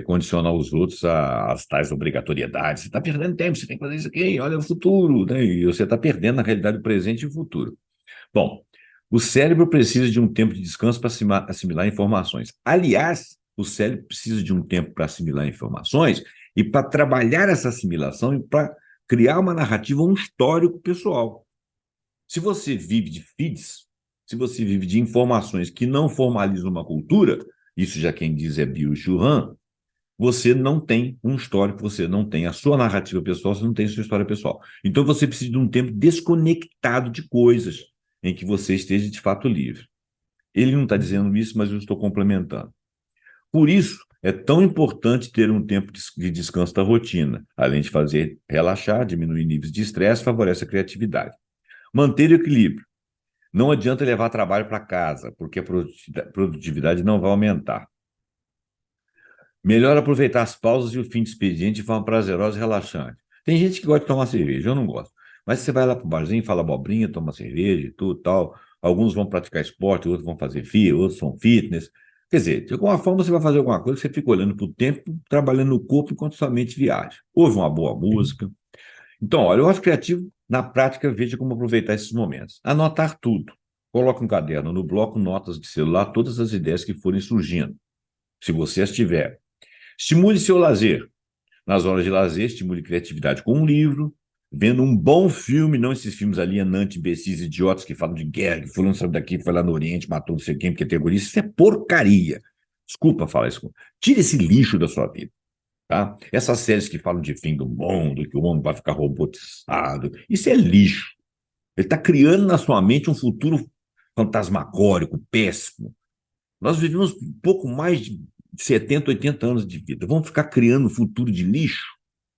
condicionar os outros às tais obrigatoriedades. Você está perdendo tempo, você tem que fazer isso aqui, olha o futuro, né? E você está perdendo, na realidade, o presente e o futuro. Bom, o cérebro precisa de um tempo de descanso para assimilar informações. Aliás, o cérebro precisa de um tempo para assimilar informações e para trabalhar essa assimilação e para criar uma narrativa, um histórico pessoal. Se você vive de feeds, se você vive de informações que não formalizam uma cultura, isso já quem diz é Bill Churran, você não tem um histórico, você não tem a sua narrativa pessoal, você não tem a sua história pessoal. Então você precisa de um tempo desconectado de coisas em que você esteja de fato livre. Ele não está dizendo isso, mas eu estou complementando. Por isso, é tão importante ter um tempo de descanso da rotina, além de fazer relaxar, diminuir níveis de estresse, favorece a criatividade. Manter o equilíbrio. Não adianta levar trabalho para casa, porque a produtividade não vai aumentar. Melhor aproveitar as pausas e o fim de expediente de forma prazerosa e relaxante. Tem gente que gosta de tomar cerveja, eu não gosto. Mas você vai lá pro barzinho, fala abobrinha, toma cerveja e tudo tal. Alguns vão praticar esporte, outros vão fazer FIA, outros são fitness. Quer dizer, de alguma forma você vai fazer alguma coisa, você fica olhando para o tempo, trabalhando no corpo enquanto sua mente viaja. Ouve uma boa música. Então, olha, eu acho criativo, na prática, veja como aproveitar esses momentos. Anotar tudo. Coloque um caderno no bloco, notas de celular, todas as ideias que forem surgindo, se você as tiver. Estimule seu lazer. Nas horas de lazer, estimule criatividade com um livro, vendo um bom filme, não esses filmes alienantes, imbecis, idiotas que falam de guerra, que fulano saiu daqui, foi lá no Oriente, matou não sei quem, porque é terrorista. Isso é porcaria. Desculpa falar isso. Tira esse lixo da sua vida. Tá? Essas séries que falam de fim do mundo, que o mundo vai ficar robotizado, isso é lixo. Ele está criando na sua mente um futuro fantasmagórico, péssimo. Nós vivemos um pouco mais de 70, 80 anos de vida. Vamos ficar criando um futuro de lixo?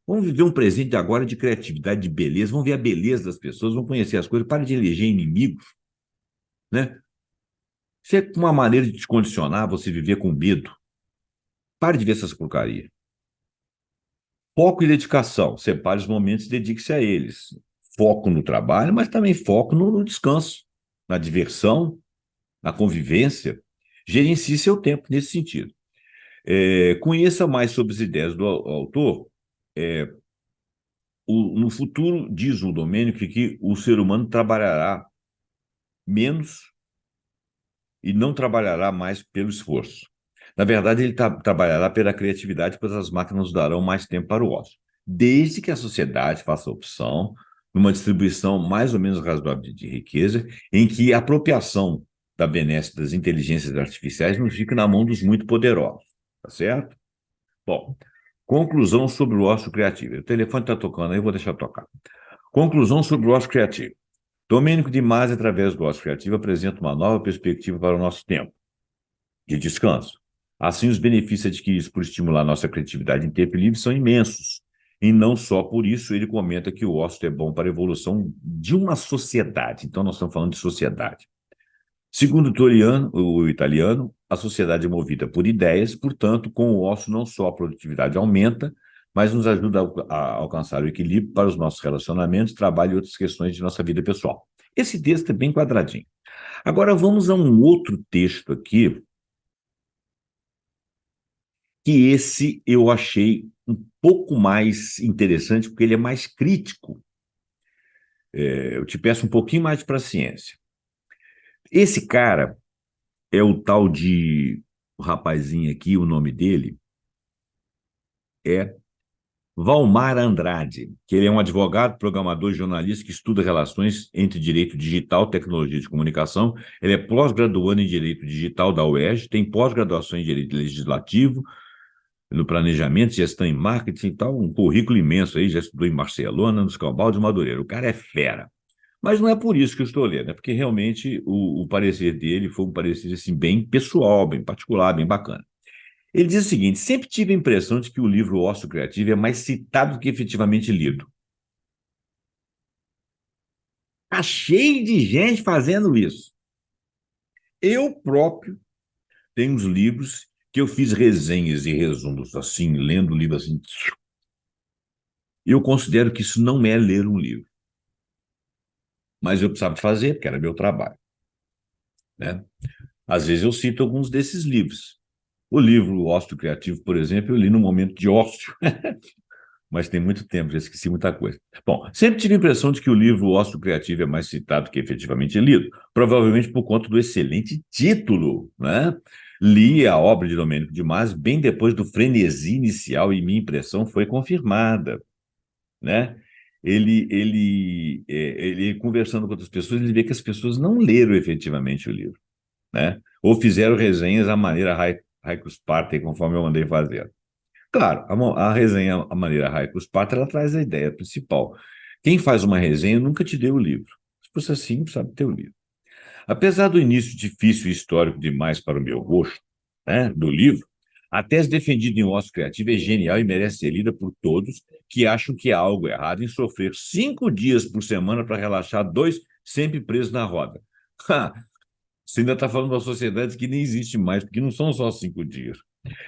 Vamos viver um presente de agora de criatividade, de beleza. Vamos ver a beleza das pessoas, vamos conhecer as coisas. Para de eleger inimigos, né? Isso é uma maneira de te condicionar, você viver com medo. Pare de ver essas porcarias. Foco e dedicação. Separe os momentos e dedique-se a eles. Foco no trabalho, mas também foco no descanso, na diversão, na convivência. Gerencie seu tempo nesse sentido. Conheça mais sobre as ideias do autor. No futuro, diz o Domênico, que o ser humano trabalhará menos e não trabalhará mais pelo esforço. Na verdade, ele trabalhará pela criatividade, pois as máquinas darão mais tempo para o ócio, desde que a sociedade faça opção numa distribuição mais ou menos razoável de riqueza, em que a apropriação da benesse das inteligências artificiais não fique na mão dos muito poderosos, tá certo? Bom, conclusão sobre o ócio criativo. O telefone está tocando aí, eu vou deixar tocar. Conclusão sobre o ócio criativo. Domênico de Masi, através do ócio criativo, apresenta uma nova perspectiva para o nosso tempo de descanso. Assim, os benefícios adquiridos por estimular nossa criatividade em tempo livre são imensos. E não só por isso, ele comenta que o ócio é bom para a evolução de uma sociedade. Então, nós estamos falando de sociedade. Segundo o italiano, a sociedade é movida por ideias, portanto, com o ócio não só a produtividade aumenta, mas nos ajuda a alcançar o equilíbrio para os nossos relacionamentos, trabalho e outras questões de nossa vida pessoal. Esse texto é bem quadradinho. Agora vamos a um outro texto aqui, que esse eu achei um pouco mais interessante, porque ele é mais crítico. Eu te peço um pouquinho mais para a ciência. Esse cara é o tal de, o rapazinho aqui, o nome dele é Valmar Andrade, que ele é um advogado, programador e jornalista que estuda relações entre direito digital e tecnologia de comunicação. Ele é pós-graduando em direito digital da UERJ, tem pós-graduação em direito legislativo, no planejamento, gestão em marketing e tal, um currículo imenso aí, já estudou em Barcelona, nos Cambal de Madureira. O cara é fera. Mas não é por isso que eu estou lendo, é porque realmente o parecer dele foi um parecer assim, bem pessoal, bem particular, bem bacana. Ele diz o seguinte: sempre tive a impressão de que o livro Ócio Criativo é mais citado do que efetivamente lido. Está cheio de gente fazendo isso. Eu próprio tenho uns livros que eu fiz resenhas e resumos, assim, lendo o livro assim. E eu considero que isso não é ler um livro. Mas eu precisava fazer, porque era meu trabalho, né? Às vezes eu cito alguns desses livros. O livro O Ócio Criativo, por exemplo, eu li no momento de ócio, mas tem muito tempo, já esqueci muita coisa. Bom, sempre tive a impressão de que o livro O Ócio Criativo é mais citado que efetivamente lido, provavelmente por conta do excelente título, né? Li a obra de Domênico de Masi bem depois do frenesi inicial e minha impressão foi confirmada, né? Ele conversando com outras pessoas, ele vê que as pessoas não leram efetivamente o livro, né? Ou fizeram resenhas à maneira Heiko Sparta, conforme eu mandei fazer. Claro, a resenha, a maneira Heiko Sparta, ela traz a ideia principal. Quem faz uma resenha nunca te deu o livro. Se fosse assim, sabe ter o livro. Apesar do início difícil e histórico demais para o meu gosto, né, do livro, a tese defendida em O Ócio Criativo é genial e merece ser lida por todos que acham que há algo errado em sofrer 5 dias por semana para relaxar dois, sempre presos na roda. Você ainda está falando de uma sociedade que nem existe mais, porque não são só 5 dias.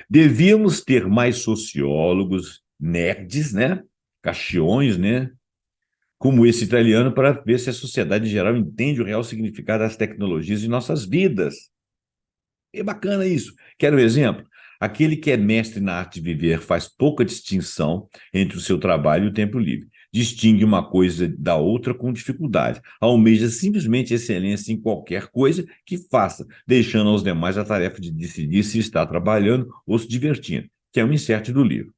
Devíamos ter mais sociólogos, nerds, né? Caxiões, né? Como esse italiano, para ver se a sociedade em geral entende o real significado das tecnologias em nossas vidas. É bacana isso. Quer um exemplo? Aquele que é mestre na arte de viver faz pouca distinção entre o seu trabalho e o tempo livre. Distingue uma coisa da outra com dificuldade. Almeja simplesmente excelência em qualquer coisa que faça, deixando aos demais a tarefa de decidir se está trabalhando ou se divertindo, que é um insert do livro.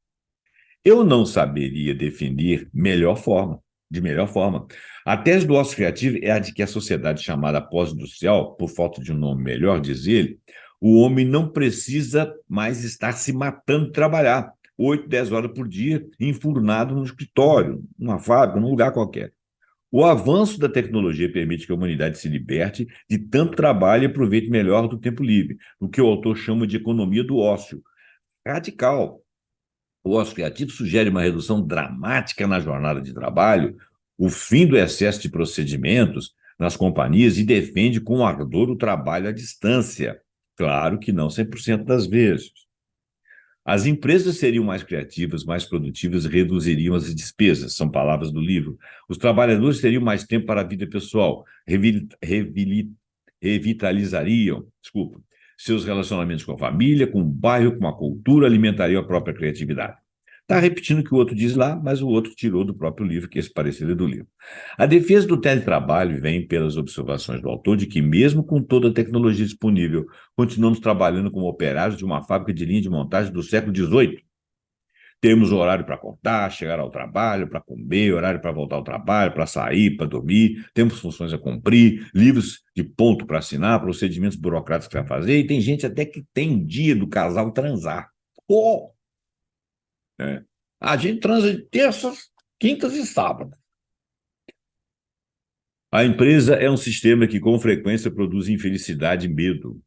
Eu não saberia definir de melhor forma. A tese do ócio criativo é a de que a sociedade chamada pós-industrial, por falta de um nome melhor, diz ele, o homem não precisa mais estar se matando de trabalhar 8, 10 horas por dia, enfurnado no escritório, numa fábrica, num lugar qualquer. O avanço da tecnologia permite que a humanidade se liberte de tanto trabalho e aproveite melhor do tempo livre, o que o autor chama de economia do ócio. Radical. O ócio criativo sugere uma redução dramática na jornada de trabalho, o fim do excesso de procedimentos nas companhias e defende com ardor o trabalho à distância. Claro que não 100% das vezes. As empresas seriam mais criativas, mais produtivas e reduziriam as despesas, são palavras do livro. Os trabalhadores teriam mais tempo para a vida pessoal, revitalizariam, seus relacionamentos com a família, com o bairro, com a cultura, alimentariam a própria criatividade. Está repetindo o que o outro diz lá, mas o outro tirou do próprio livro, que esse parecer é do livro. A defesa do teletrabalho vem pelas observações do autor de que, mesmo com toda a tecnologia disponível, continuamos trabalhando como operários de uma fábrica de linha de montagem do século XVIII. Temos horário para acordar, chegar ao trabalho, para comer, horário para voltar ao trabalho, para sair, para dormir, temos funções a cumprir, livros de ponto para assinar, procedimentos burocráticos para fazer, e tem gente até que tem dia do casal transar. Oh! É. A gente transa de terças, quintas e sábados. A empresa é um sistema que com frequência produz infelicidade e medo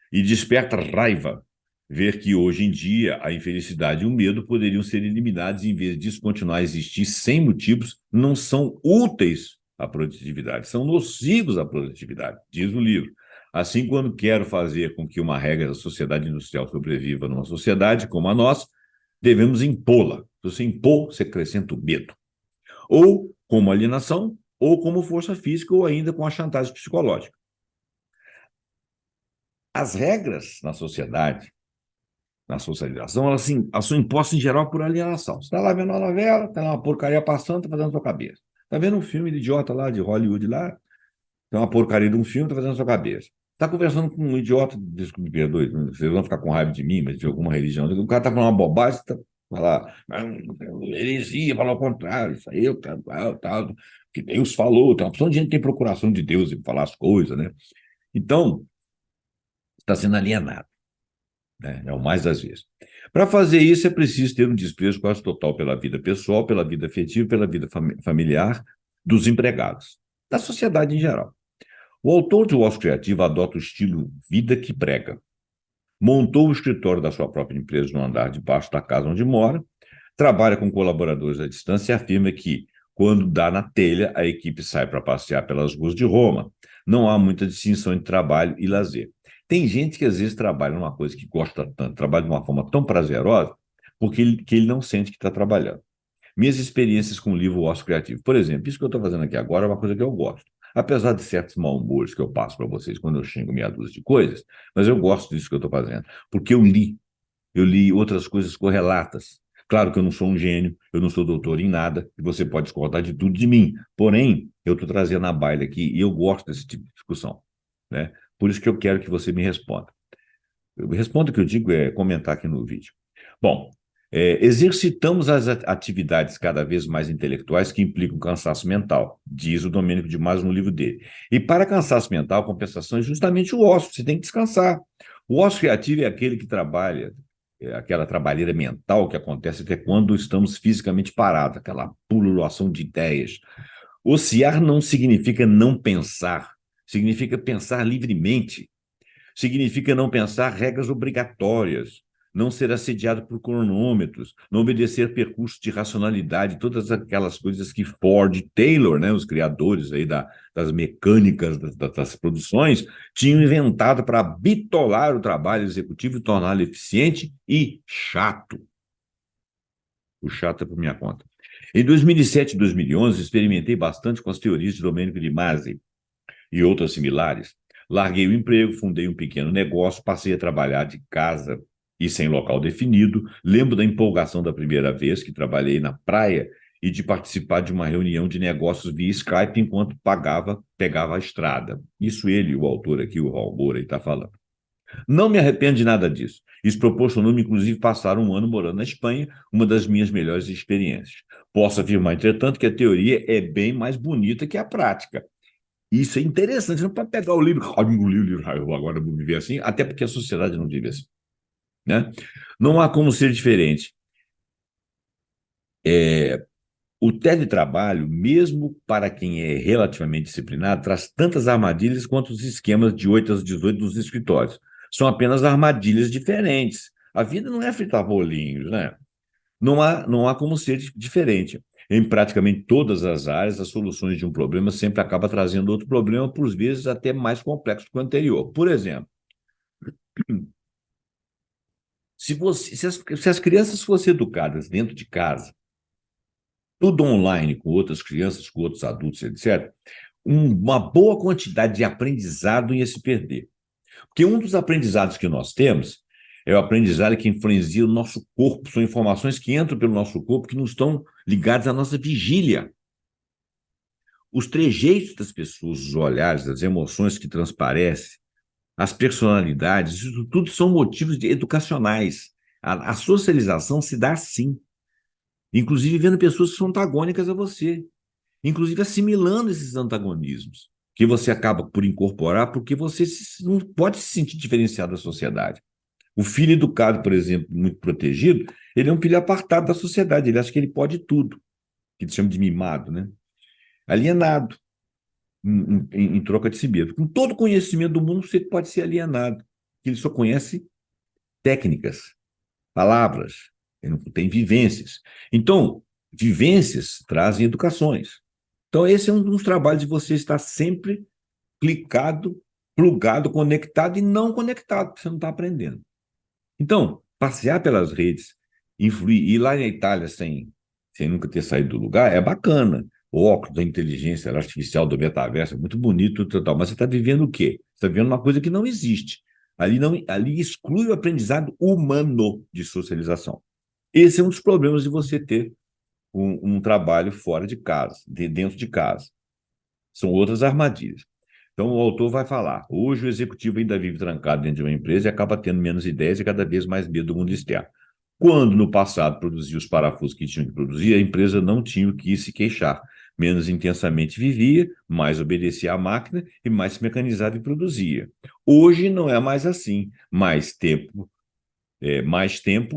e desperta raiva ver que hoje em dia a infelicidade e o medo poderiam ser eliminados em vez disso continuar a existir sem motivos, não são úteis à produtividade, são nocivos à produtividade, diz o livro. Assim, quando quero fazer com que uma regra da sociedade industrial sobreviva numa sociedade como a nossa, devemos impô-la. Se você impor, você acrescenta o medo. Ou como alienação, ou como força física, ou ainda com a chantagem psicológica. As regras na sociedade, na socialização, elas são impostas em geral por alienação. Você está lá vendo uma novela, está lá uma porcaria passando, está fazendo a sua cabeça. Está vendo um filme de idiota lá, de Hollywood lá, tem uma porcaria de um filme, está fazendo a sua cabeça. Está conversando com um idiota, desculpe, me perdoe, vocês vão ficar com raiva de mim, mas de alguma religião. O cara está falando uma bobagem, você está falar, heresia, falar o contrário, isso aí, tal, que Deus falou, tem uma opção de gente que tem procuração de Deus e falar as coisas, né? Então, está sendo alienado, né? É o mais das vezes. Para fazer isso, é preciso ter um desprezo quase total pela vida pessoal, pela vida afetiva, pela vida familiar dos empregados, da sociedade em geral. O autor de O Ócio Criativo adota o estilo vida que prega. Montou o escritório da sua própria empresa no andar de baixo da casa onde mora, trabalha com colaboradores à distância e afirma que, quando dá na telha, a equipe sai para passear pelas ruas de Roma. Não há muita distinção entre trabalho e lazer. Tem gente que às vezes trabalha numa coisa que gosta tanto, trabalha de uma forma tão prazerosa, porque ele não sente que está trabalhando. Minhas experiências com o livro Ócio Criativo. Por exemplo, isso que eu estou fazendo aqui agora é uma coisa que eu gosto. Apesar de certos mal-humores que eu passo para vocês quando eu xingo meia dúzia de coisas, mas eu gosto disso que eu estou fazendo, porque eu li outras coisas correlatas. Claro que eu não sou um gênio, eu não sou doutor em nada, e você pode discordar de tudo de mim. Porém, eu estou trazendo a baila aqui e eu gosto desse tipo de discussão, né? Por isso que eu quero que você me responda. Responda o que eu digo é comentar aqui no vídeo. Bom, exercitamos as atividades cada vez mais intelectuais que implicam cansaço mental, diz o Domênico de Masi no livro dele. E para cansaço mental, a compensação é justamente o ócio, você tem que descansar. O ócio criativo é aquele que trabalha, aquela trabalheira mental que acontece até quando estamos fisicamente parados, aquela pululação de ideias. Ociar não significa não pensar, significa pensar livremente. Significa não pensar regras obrigatórias, não ser assediado por cronômetros, não obedecer percursos de racionalidade, todas aquelas coisas que Ford e Taylor, né, os criadores aí das mecânicas das produções, tinham inventado para bitolar o trabalho executivo e torná-lo eficiente e chato. O chato é por minha conta. Em 2007 e 2011, experimentei bastante com as teorias de Domênico de Masi e outras similares. Larguei o emprego, fundei um pequeno negócio, passei a trabalhar de casa e sem local definido. Lembro da empolgação da primeira vez que trabalhei na praia e de participar de uma reunião de negócios via Skype enquanto pegava a estrada. Isso ele, o autor aqui, o Raul Moura, está falando. Não me arrependo de nada disso. Isso proporcionou-me, inclusive, passar um ano morando na Espanha, uma das minhas melhores experiências. Posso afirmar, entretanto, que a teoria é bem mais bonita que a prática. Isso é interessante, não pode pegar o livro, engolir o livro, agora vou viver assim, até porque a sociedade não vive assim, né? Não há como ser diferente. O teletrabalho, mesmo para quem é relativamente disciplinado, traz tantas armadilhas quanto os esquemas de 8 às 18 dos escritórios. São apenas armadilhas diferentes. A vida não é fritar bolinhos, né? Não há como ser diferente. Em praticamente todas as áreas, as soluções de um problema sempre acaba trazendo outro problema, por vezes até mais complexo que o anterior. Por exemplo, se as crianças fossem educadas dentro de casa, tudo online, com outras crianças, com outros adultos, etc., uma boa quantidade de aprendizado ia se perder. Porque um dos aprendizados que nós temos é o aprendizado que influencia o nosso corpo, são informações que entram pelo nosso corpo que não estão ligadas à nossa vigília. Os trejeitos das pessoas, os olhares, as emoções que transparecem, as personalidades, isso tudo são motivos educacionais. A socialização se dá assim, inclusive vendo pessoas que são antagônicas a você, inclusive assimilando esses antagonismos, que você acaba por incorporar porque você não pode se sentir diferenciado da sociedade. O filho educado, por exemplo, muito protegido, ele é um filho apartado da sociedade, ele acha que ele pode tudo, que eles chamam de mimado, né? Alienado, em troca de si mesmo. Com todo o conhecimento do mundo, você pode ser alienado, ele só conhece técnicas, palavras, ele não tem vivências. Então, vivências trazem educações. Então, esse é um dos trabalhos de você estar sempre clicado, plugado, conectado e não conectado, porque você não está aprendendo. Então, passear pelas redes, influir, ir lá na Itália sem nunca ter saído do lugar, é bacana. O óculos da inteligência artificial do metaverso é muito bonito, total, mas você está vivendo o quê? Você está vivendo uma coisa que não existe. Ali exclui o aprendizado humano de socialização. Esse é um dos problemas de você ter um trabalho fora de casa, dentro de casa. São outras armadilhas. Então, o autor vai falar: hoje o executivo ainda vive trancado dentro de uma empresa e acaba tendo menos ideias e cada vez mais medo do mundo externo. Quando no passado produzia os parafusos que tinham que produzir, a empresa não tinha o que se queixar. Menos intensamente vivia, mais obedecia à máquina e mais se mecanizava e produzia. Hoje não é mais assim. Mais tempo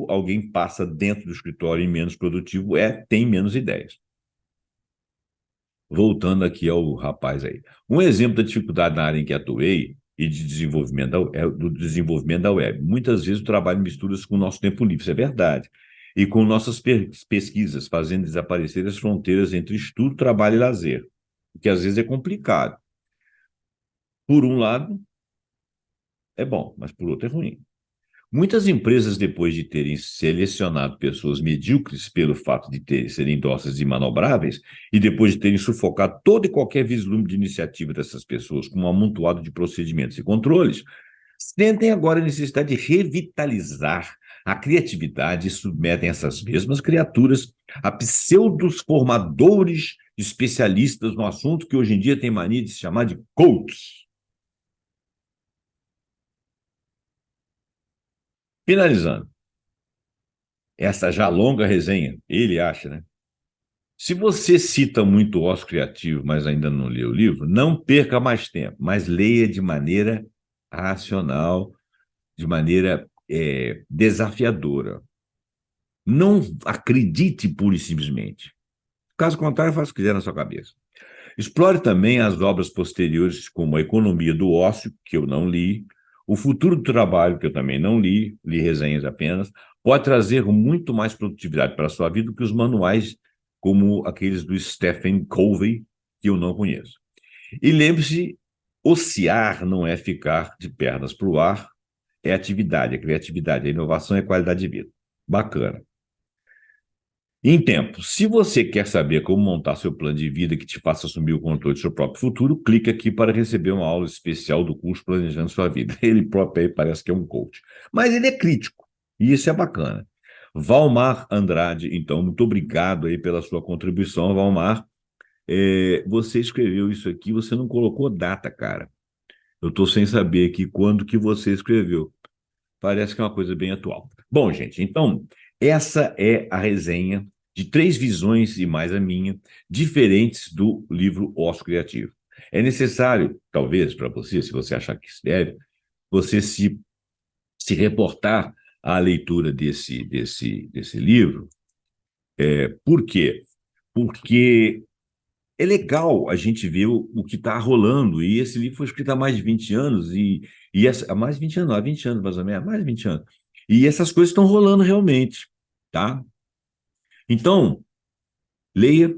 alguém passa dentro do escritório e menos produtivo tem menos ideias. Voltando aqui ao rapaz aí. Um exemplo da dificuldade na área em que atuei e de do desenvolvimento da web. Muitas vezes o trabalho mistura-se com o nosso tempo livre, isso é verdade. E com nossas pesquisas, fazendo desaparecer as fronteiras entre estudo, trabalho e lazer, o que às vezes é complicado. Por um lado, é bom, mas por outro é ruim. Muitas empresas, depois de terem selecionado pessoas medíocres pelo fato de serem dóceis e manobráveis, e depois de terem sufocado todo e qualquer vislumbre de iniciativa dessas pessoas com um amontoado de procedimentos e controles, sentem agora a necessidade de revitalizar a criatividade e submetem essas mesmas criaturas a pseudos formadores especialistas no assunto que hoje em dia tem mania de se chamar de coaches. Finalizando essa já longa resenha, ele acha, né? Se você cita muito ócio criativo, mas ainda não leu o livro, não perca mais tempo, mas leia de maneira racional, de maneira desafiadora. Não acredite pura e simplesmente. Caso contrário, faça o que quiser na sua cabeça. Explore também as obras posteriores, como A Economia do Ócio, que eu não li, O Futuro do Trabalho, que eu também não li, li resenhas apenas, pode trazer muito mais produtividade para a sua vida do que os manuais, como aqueles do Stephen Covey, que eu não conheço. E lembre-se, ociar não é ficar de pernas para o ar, é atividade, é criatividade, é inovação, é qualidade de vida. Bacana. Em tempo, se você quer saber como montar seu plano de vida que te faça assumir o controle do seu próprio futuro, clique aqui para receber uma aula especial do curso Planejando Sua Vida. Ele próprio aí parece que é um coach. Mas ele é crítico, e isso é bacana. Valmar Andrade, então, muito obrigado aí pela sua contribuição, Valmar. Você escreveu isso aqui, você não colocou data, cara. Eu estou sem saber aqui quando que você escreveu. Parece que é uma coisa bem atual. Bom, gente, então, essa é a resenha de 3 visões, e mais a minha, diferentes do livro Ócio Criativo. É necessário, talvez, para você, se você achar que deve, você se reportar à leitura desse livro. Por quê? Porque é legal a gente ver o que está rolando, e esse livro foi escrito há mais de 20 anos, há mais de 20 anos, há 20 anos mais ou menos, há mais de 20 anos. E essas coisas estão rolando realmente, tá? Então, leia,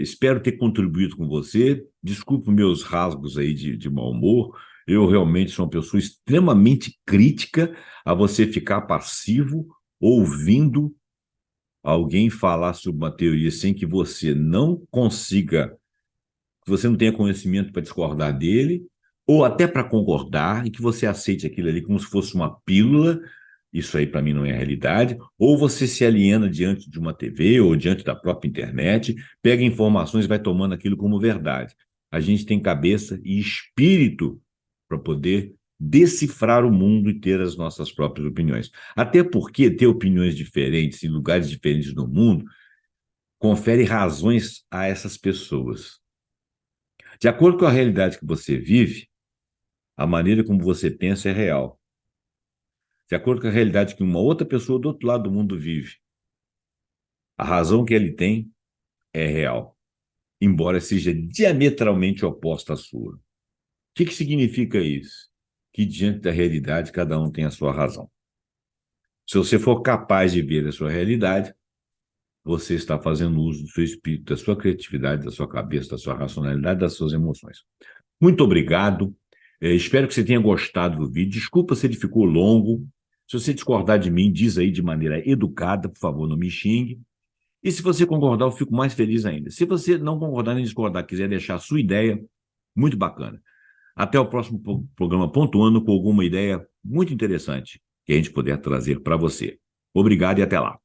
espero ter contribuído com você, desculpe meus rasgos aí de mau humor, eu realmente sou uma pessoa extremamente crítica a você ficar passivo, ouvindo alguém falar sobre uma teoria sem que você não consiga, que você não tenha conhecimento para discordar dele, ou até para concordar, e que você aceite aquilo ali como se fosse uma pílula. Isso aí para mim não é a realidade. Ou você se aliena diante de uma TV ou diante da própria internet, pega informações e vai tomando aquilo como verdade. A gente tem cabeça e espírito para poder decifrar o mundo e ter as nossas próprias opiniões. Até porque ter opiniões diferentes em lugares diferentes do mundo confere razões a essas pessoas. De acordo com a realidade que você vive, a maneira como você pensa é real. De acordo com a realidade que uma outra pessoa do outro lado do mundo vive, a razão que ele tem é real, embora seja diametralmente oposta à sua. O que significa isso? Que diante da realidade cada um tem a sua razão. Se você for capaz de ver a sua realidade, você está fazendo uso do seu espírito, da sua criatividade, da sua cabeça, da sua racionalidade, das suas emoções. Muito obrigado. Espero que você tenha gostado do vídeo. Desculpa se ele ficou longo. Se você discordar de mim, diz aí de maneira educada, por favor, não me xingue. E se você concordar, eu fico mais feliz ainda. Se você não concordar nem discordar, quiser deixar a sua ideia, muito bacana. Até o próximo programa Pontuando com alguma ideia muito interessante que a gente puder trazer para você. Obrigado e até lá.